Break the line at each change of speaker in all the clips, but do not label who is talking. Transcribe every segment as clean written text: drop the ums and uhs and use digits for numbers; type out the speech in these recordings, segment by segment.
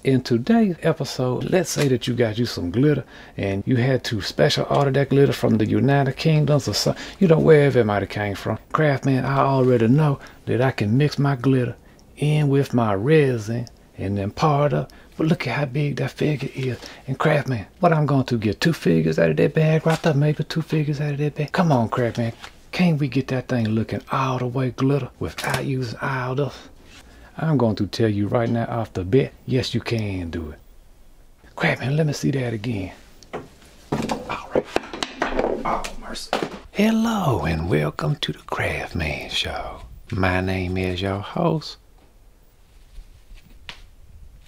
In today's episode, let's say that you got you some glitter and you had to special order that glitter from the United Kingdoms or so, wherever it might have came from. Craftman, I already know that I can mix my glitter in with my resin and then pour it up. But look at how big that figure is. And Craftman, what I'm going to get 2 figures out of that bag right there, maybe 2 figures out of that bag. Come on, Craftman, can't we get that thing looking all the way glitter without using all this? I'm going to tell you right now off the bat, yes you can do it. Craftman, let me see that again. All right. Oh, mercy. Hello and welcome to the Craftman Show. My name is your host,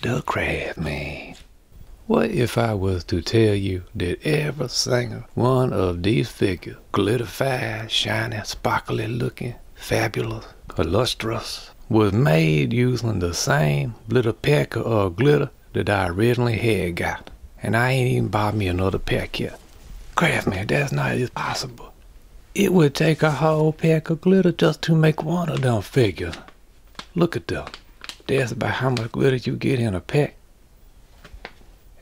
the Craftman. What if I was to tell you that every single one of these figures, glitterified, shiny, sparkly looking, fabulous, illustrious, was made using the same little pack of glitter that I originally had got. And I ain't even bought me another pack yet. Craftman, that's not possible. It would take a whole pack of glitter just to make one of them figures. Look at them. That's about how much glitter you get in a pack.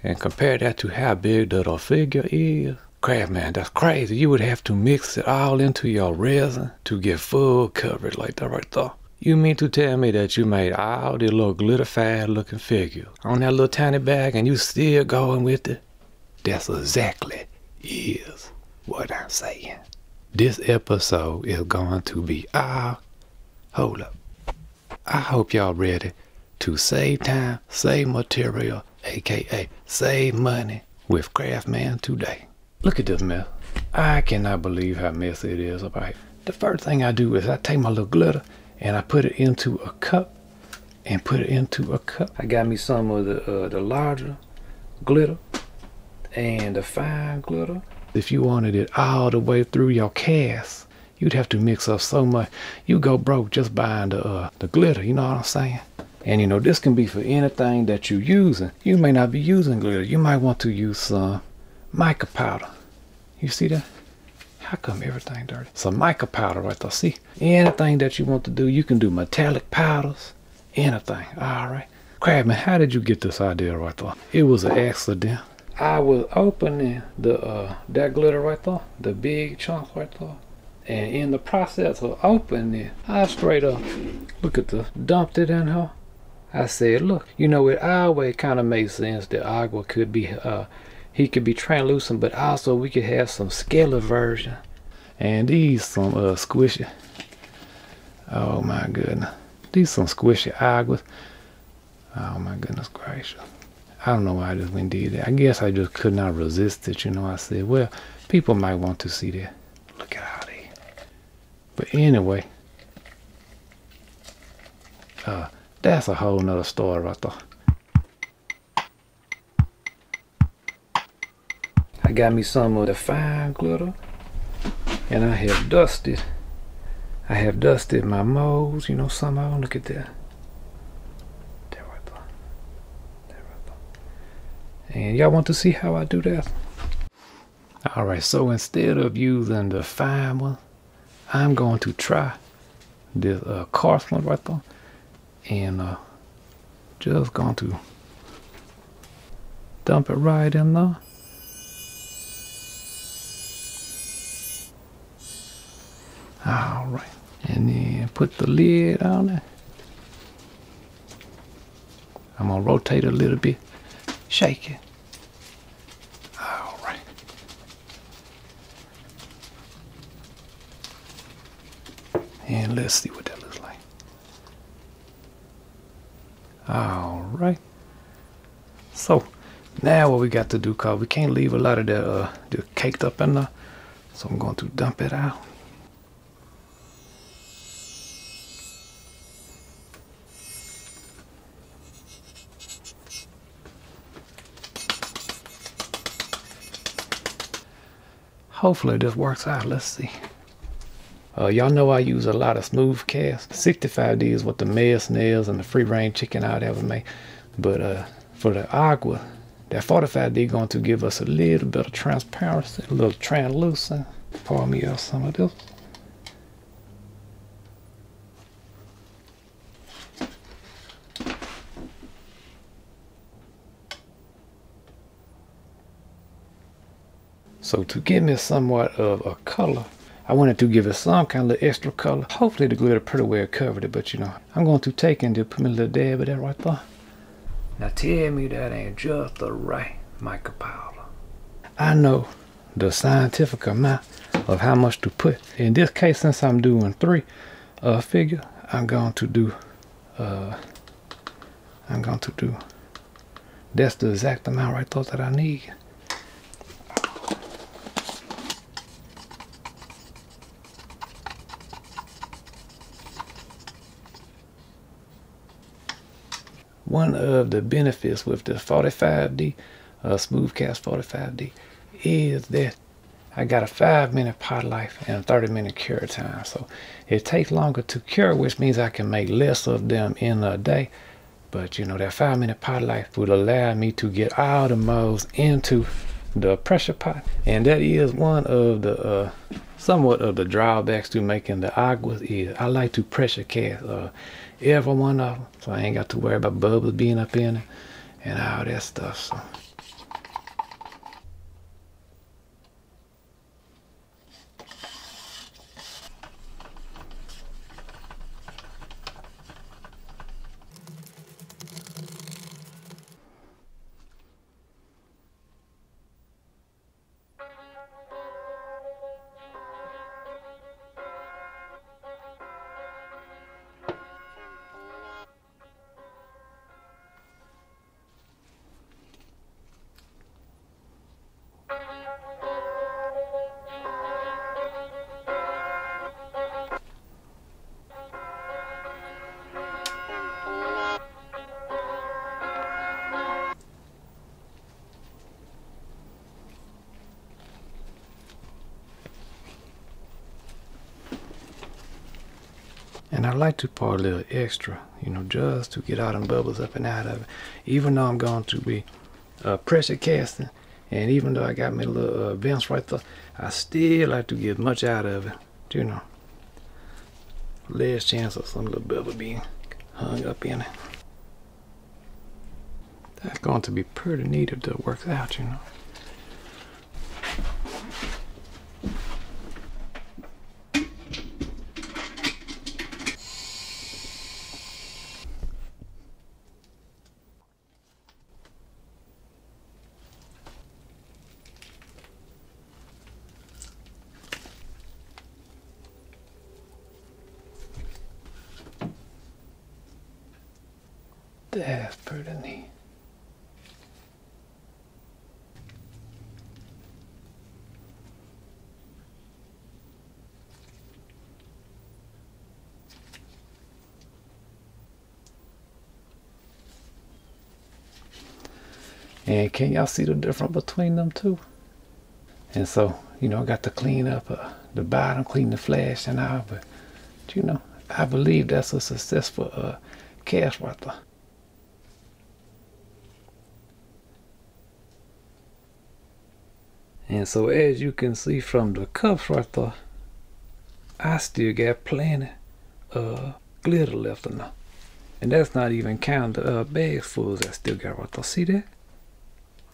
And compare that to how big that figure is. Craftman, that's crazy. You would have to mix it all into your resin to get full coverage like that right there. You mean to tell me that you made all these little glitterified looking figures on that little tiny bag and you still going with it? That's exactly is what I'm saying. This episode is going to be hold up. I hope y'all ready to save time, save material, aka save money with Craftman today. Look at this mess. I cannot believe how messy it is up here. The first thing I do is I take my little glitter and I put it into a cup I got me some of the larger glitter and the fine glitter. If you wanted it all the way through your cast, you'd have to mix up so much. You go broke just buying the glitter, you know what I'm saying? And this can be for anything that you're using. You may not be using glitter. You might want to use some mica powder. You see that? How come everything dirty? Some mica powder right there. See, anything that you want to do, you can do metallic powders, anything. All right. Craftman, how did you get this idea right there? It was an accident. I was opening that glitter right there, the big chunk right there. And in the process of opening it, I straight up, look at this, dumped it in her. I said, look, it always kind of makes sense that agua could be, he could be translucent, but also we could have some scaly version. And these some squishy, oh my goodness, these some squishy aguas. Oh my goodness gracious. I don't know why I just went and did that. I guess I just could not resist it, I said, well, people might want to see that. Look at all these. But anyway, that's a whole nother story right there. I got me some of the fine glitter and I have dusted my molds, some of them. Look at that. That right there. That right there. And y'all want to see how I do that? Alright, so instead of using the fine one, I'm going to try this coarse one right there. And just going to dump it right in there. All right, and then put the lid on it. I'm gonna rotate it a little bit, shake it. All right. And let's see what that looks like. All right. So now what we got to do, cause we can't leave a lot of that caked up in there. So I'm going to dump it out. Hopefully this works out. Let's see. Y'all know I use a lot of smooth cast. 65D is what the male snails and the free range chicken I'd ever make. But for the agua, that 45D going to give us a little bit of transparency, a little translucent. Pour me out some of this. So to give me somewhat of a color, I wanted to give it some kind of extra color. Hopefully the glitter pretty well covered it, but you know, I'm going to take and just put me a little dab of that right there. Now tell me that ain't just the right mica powder. I know the scientific amount of how much to put. In this case, since I'm doing 3 figure, I'm going to do that's the exact amount right there that I need. One of the benefits with this 45D, smooth cast 45D, is that I got a 5-minute pot life and a 30-minute cure time. So it takes longer to cure, which means I can make less of them in a day. But you know, that 5-minute pot life will allow me to get all the molds into the pressure pot. And that is one of the somewhat of the drawbacks to making the aguas is I like to pressure cast every one of them, so I ain't got to worry about bubbles being up in it and all that stuff. So. And I like to pour a little extra, you know, just to get all them bubbles up and out of it. Even though I'm going to be pressure casting, and even though I got me a little vents right there, I still like to get much out of it, you know. Less chance of some little bubble being hung up in it. That's going to be pretty neat if that works out, you know. That's pretty neat. And can y'all see the difference between them two? And so, you know, I got to clean up the bottom, clean the flash and all, but you know, I believe that's a successful cast right there. And so as you can see from the cups right there, I still got plenty of glitter left in there. And that's not even counting the bags full I still got right there. See that?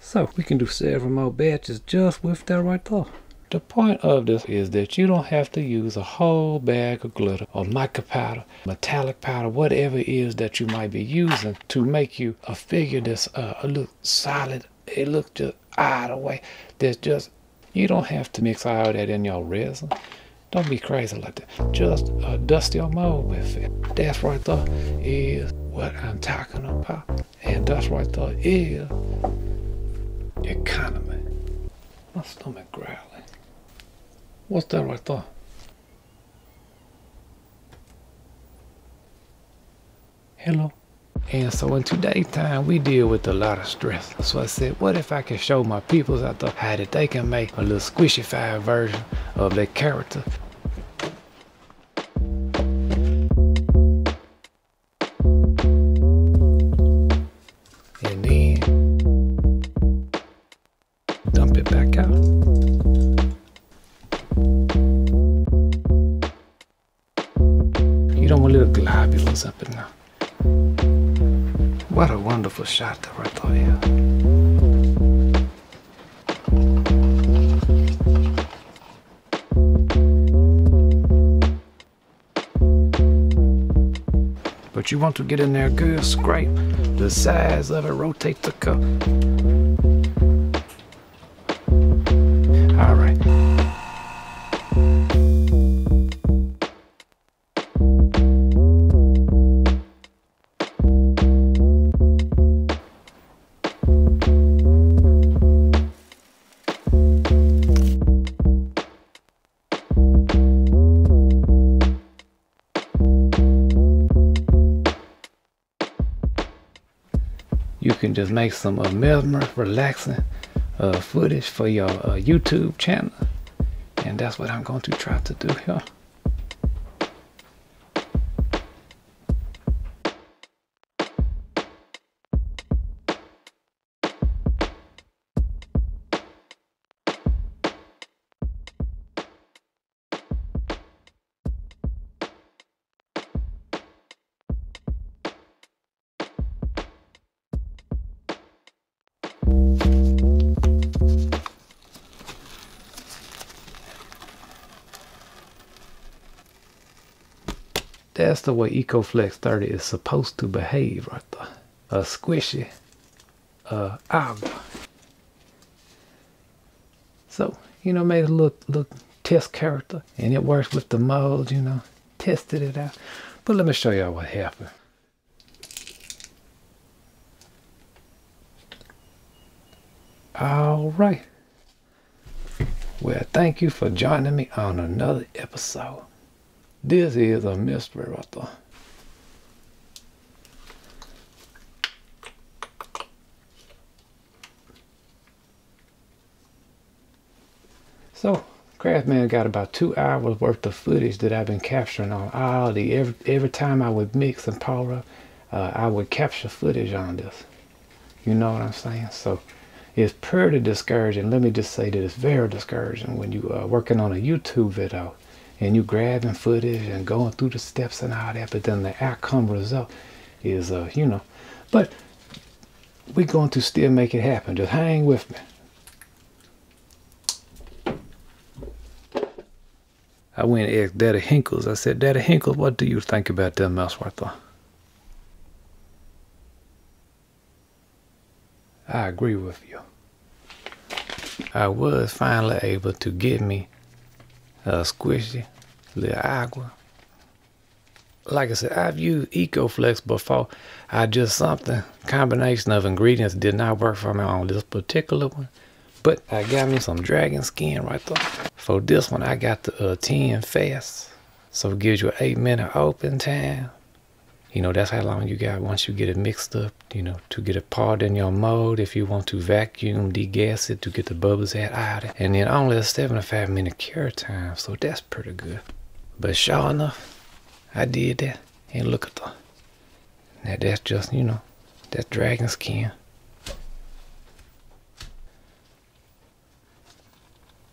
So we can do several more batches just with that right there. The point of this is that you don't have to use a whole bag of glitter or mica powder, metallic powder, whatever it is that you might be using to make you a figure that's look solid. It looks just out of the way. There's just, you don't have to mix all that in your resin. Don't be crazy like that. Just dust your mold with it. That's right there is what I'm talking about. And that's right there is economy. My stomach growling. What's that right there? Hello? And so in today's time, we deal with a lot of stress. So I said, what if I can show my peoples out there how that they can make a little squishified version of their character? And then dump it back out. You don't want little globules up in there. What a wonderful shot that right there, yeah. But you want to get in there good, scrape the size of it, rotate the cup. All right. You can just make some mesmer, relaxing footage for your YouTube channel. And that's what I'm going to try to do here. That's the way EcoFlex 30 is supposed to behave right there. A squishy agua. So, you know, made a little test character, and it works with the mold, you know, tested it out. But let me show y'all what happened. All right. Well, thank you for joining me on another episode. This is a mystery right there. So, Craftman got about 2 hours worth of footage that I've been capturing on all the every time I would mix and powder, I would capture footage on this. You know what I'm saying? So it's pretty discouraging. Let me just say that it's very discouraging when you are working on a YouTube video and you grabbing footage and going through the steps and all that, but then the outcome result is, you know, but we're going to still make it happen. Just hang with me. I went and asked Daddy Hinkles. I said, Daddy Hinkles, what do you think about that mouse right there? I agree with you. I was finally able to get me a squishy little agua. Like I said, I've used EcoFlex before. I just something combination of ingredients did not work for me on this particular one. But I got me some dragon skin right there. For this one, I got the 10 fast. So it gives you an 8-minute open time. You know, that's how long you got once you get it mixed up, you know, to get it poured in your mold. If you want to vacuum, degas it to get the bubbles out of it. And then only a 75-minute cure time. So that's pretty good. But sure enough, I did that. And look at that. Now that's just, you know, that's dragon skin.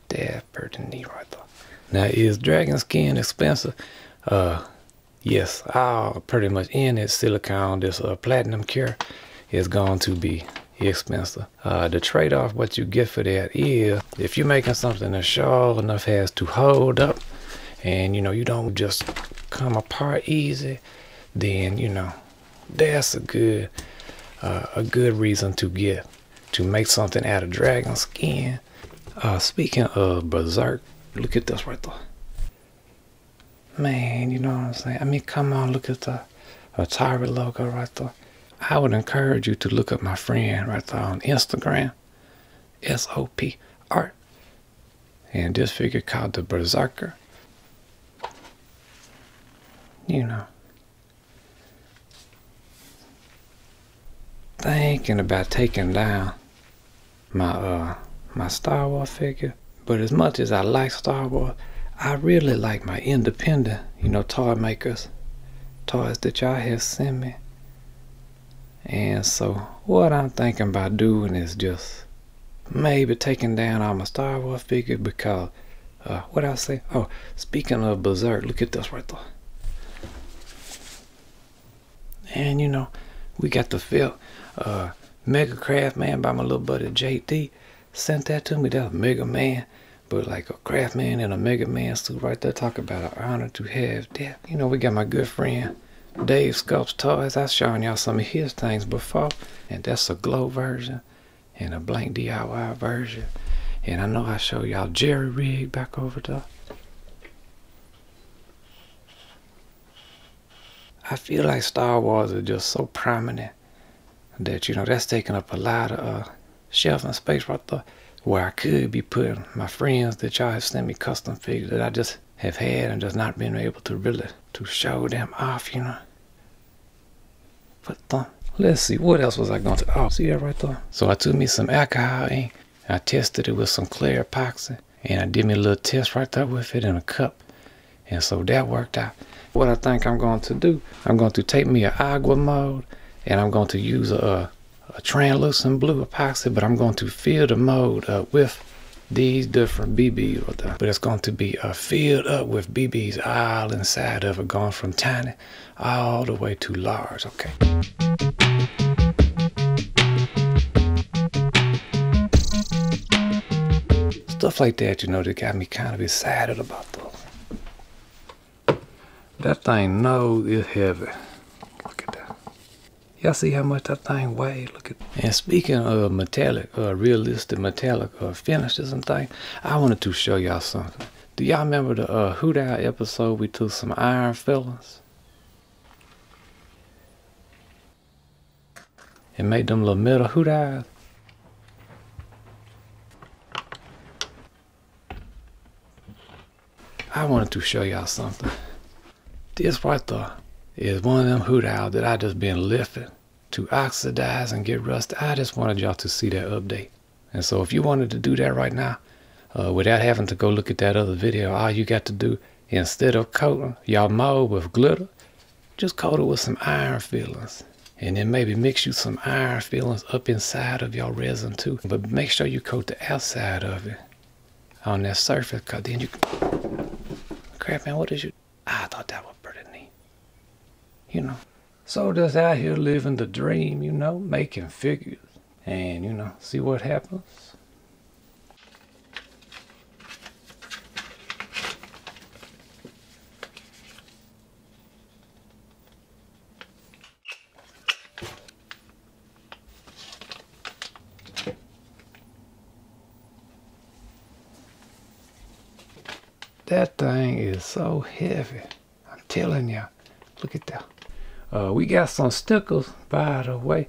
That's pretty neat right there. Now, is dragon skin expensive? Yes, pretty much in it silicone, this platinum cure is going to be expensive. The trade-off, what you get for that is, if you're making something that sure enough has to hold up, and you know, you don't just come apart easy, then you know, that's a good reason to make something out of dragon skin. Speaking of Berserk, look at this right there. Man, you know what I'm saying? I mean, come on, look at the Atari logo right there. I would encourage you to look up my friend right there on Instagram, SOP Art. And this figure called the Berserker. You know. Thinking about taking down my my Star Wars figure. But as much as I like Star Wars, I really like my independent, you know, toy makers, toys that y'all have sent me. And so what I'm thinking about doing is just maybe taking down all my Star Wars figures because, what I say? Oh, speaking of Berserk, look at this right there. And you know, we got the felt Mega Craftman by my little buddy JD. Sent that to me. That was Mega Man. But like a Craftman and a Mega Man suit right there. Talk about an honor to have that. You know, we got my good friend Dave Sculpt's Toys. I've shown y'all some of his things before, and that's a glow version and a blank DIY version. And I know I showed y'all Jerry Rig back over there. I feel like Star Wars is just so prominent that, you know, that's taking up a lot of shelving space right there, where I could be putting my friends that y'all have sent me custom figures that I just have had and just not been able to really to show them off, you know. But let's see, what else was I going to, oh, see that right there? So I took me some alcohol ink, I tested it with some clear epoxy, and I did me a little test right there with it in a cup. And so that worked out. What I think I'm going to do, I'm going to take me an agua mold, and I'm going to use a translucent blue epoxy, but I'm going to fill the mold up with these different BBs right there. But it's going to be filled up with BBs all inside of it, going from tiny all the way to large, okay? Stuff like that, you know, that got me kind of excited about those. That thing nose is heavy. Look at that. Y'all see how much that thing weighs? Look at. And speaking of metallic, realistic metallic finishes and things, I wanted to show y'all something. Do y'all remember the Hoot Owl episode? We took some iron fillings and made them little metal hoot owls. I wanted to show y'all something. This right there is one of them hoot owls that I just been lifting to oxidize and get rusted. I just wanted y'all to see that update. And so if you wanted to do that right now, without having to go look at that other video, all you got to do, instead of coating y'all mold with glitter, just coat it with some iron fillings. And then maybe mix you some iron fillings up inside of your resin too. But make sure you coat the outside of it on that surface, cause then you can... Crap, man, what is you? I thought that was pretty neat. You know. So just out here living the dream, you know, making figures. And, you know, see what happens. That thing is so heavy. I'm telling you. Look at that. We got some stickers, by the way.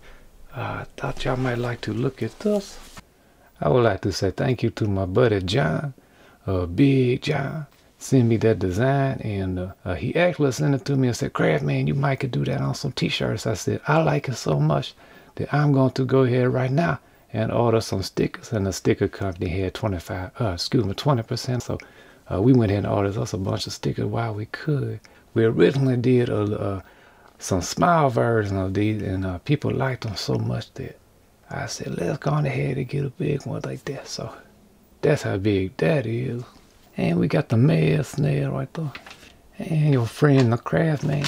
I thought y'all might like to look at this. I would like to say thank you to my buddy John, Big John. Sent me that design, and he actually sent it to me and said, "Craft man, you might could do that on some t-shirts." I said, I like it so much that I'm going to go ahead right now and order some stickers. And the sticker company had 20%. So we went ahead and ordered us a bunch of stickers while we could. We originally did some small version of these, and people liked them so much that I said, let's go on ahead and get a big one like that. So that's how big that is. And we got the mail snail right there. And your friend, the craft man,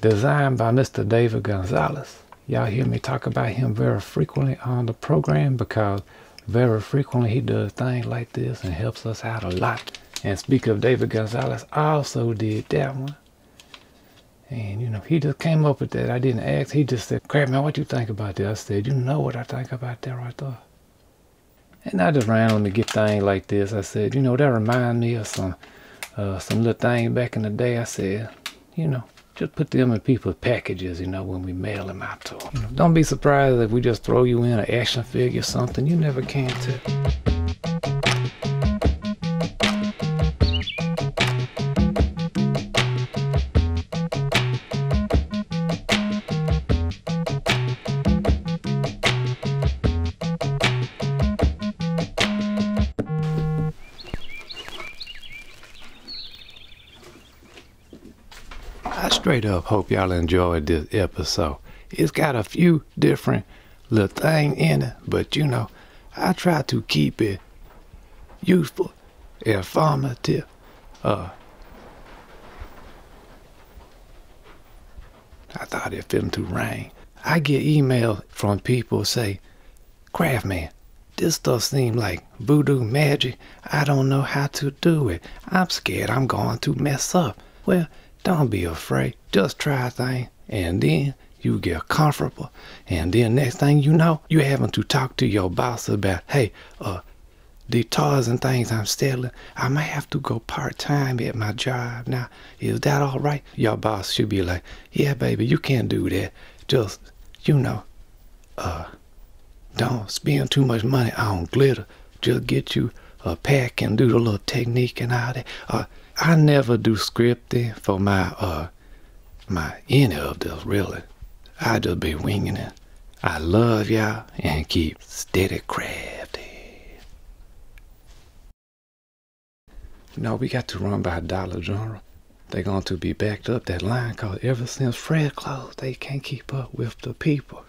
designed by Mr. David Gonzalez. Y'all hear me talk about him very frequently on the program, because very frequently he does things like this and helps us out a lot. And speaking of David Gonzalez, I also did that one. And, you know, he just came up with that. I didn't ask. He just said, "Crap, man, what you think about that?" I said, "You know what I think about that right there." And I just randomly get things like this. I said, you know, that remind me of some little thing back in the day. I said, you know, just put them in people's packages, you know, when we mail them out to them. You know, don't be surprised if we just throw you in an action figure or something. You never can tell. I straight up hope y'all enjoyed this episode. It's got a few different little things in it, but you know, I try to keep it useful, informative. I thought it filmed to rain. I get emails from people say, "Craft man, this stuff seems like voodoo magic. I don't know how to do it. I'm scared I'm going to mess up." Well, Don't be afraid. Just try things, and then you get comfortable. And then next thing you know, you having to talk to your boss about, hey, the toys and things I'm selling, I might have to go part-time at my job now. Is that all right? Your boss should be like, yeah, baby, you can't do that. Just, don't spend too much money on glitter. Just get you a pack and do the little technique and all that. I never do scripting for my any of this, really. I just be winging it. I love y'all and keep steady crafting. No, we got to run by Dollar General. They're going to be backed up that line, cause ever since Fred closed, they can't keep up with the people.